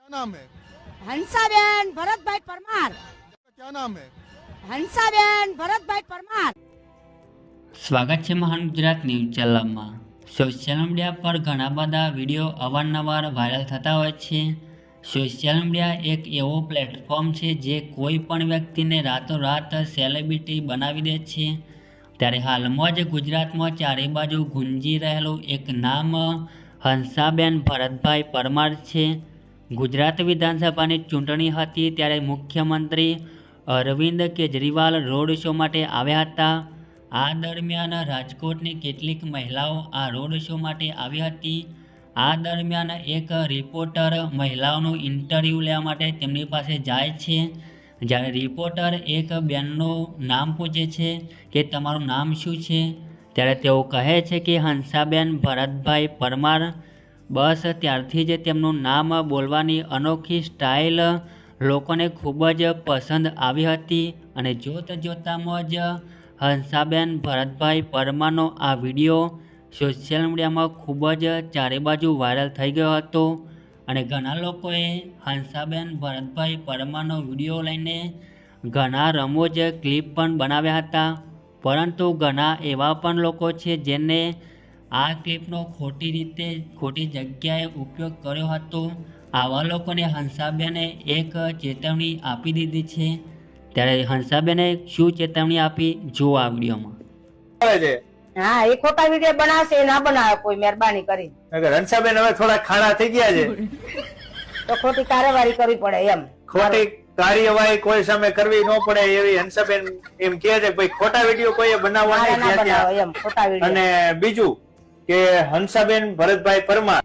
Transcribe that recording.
क्या नाम है? हंसाबेन भरतभाई परमार। क्या नाम है? हंसाबेन भरतभाई परमार। સ્વાગત છે મહાન ગુજરાત ન્યૂઝ ચેનલમાં। સોશિયલ મીડિયા પર ઘણા બધા વિડીયો અવારનવાર વાયરલ થતા હોય છે। સોશિયલ મીડિયા એક એવો પ્લેટફોર્મ છે જે કોઈ પણ વ્યક્તિને રાતોરાત સેલિબ્રિટી બનાવી દે છે। ત્યારે હાલમાં જ ગુજરાતમાં ચારે બાજુ ગુંજી રહેલું એક નામ હંસાબેન ભરતભાઈ પરમાર છે। ગુજરાત વિધાનસભાની ચૂંટણી હતી ત્યારે મુખ્યમંત્રી અરવિંદ કેજરીવાલ રોડ શો માટે આવ્યા હતા। આ દરમિયાન રાજકોટની કેટલીક મહિલાઓ આ રોડ શો માટે આવી હતી। આ દરમિયાન એક રિપોર્ટર મહિલાઓનું ઇન્ટરવ્યૂ લેવા માટે તેમની પાસે જાય છે। જ્યારે રિપોર્ટર એક બેનનું નામ પૂછે છે કે તમારું નામ શું છે, ત્યારે તેઓ કહે છે કે હંસાબેન ભરતભાઈ પરમાર। બસ ત્યારથી જ તેમનું નામ બોલવાની અનોખી સ્ટાઇલ લોકોને ખૂબ જ પસંદ આવી હતી અને જોતજોતામાં જ હંસાબેન ભરતભાઈ પરમારનો આ વિડીયો સોશિયલ મીડિયામાં ખૂબ જ ચારે બાજુ વાયરલ થઈ ગયો હતો અને ઘણા લોકોએ હંસાબેન ભરતભાઈ પરમારનો વિડીયો લઈને ઘણા રમૂજ ક્લિપ પણ બનાવ્યા હતા। પરંતુ ઘણા એવા પણ લોકો છે જેને આ ક્લિપનો ખોટી જગ્યાએ ઉપયોગ કર્યો હતો। આવા લોકોને હંસાબેને એક ચેતવણી આપી દીધી છે। ત્યારે હંસાબેને શું ચેતવણી આપી જુઓ આ વિડીયોમાં। हाँ ये खोटा वीडियो बनावे ना बनावे कोई मेहरबानी करी। अगर हंसाबेन હવે થોડા ખાડા થઈ ગયા છે तो खोटी कार्यवाही करवी पड़े एम। ખોટી કાર્યવાહી કોઈ સામે કરવી ન પડે એવી હંસાબેન એમ કહે છે ભાઈ ખોટા વિડીયો કોઈએ બનાવવા ना નહીં बनावे एम खोटा वीडियो। અને બીજું કે હંસાબેન ભરતભાઈ પરમાર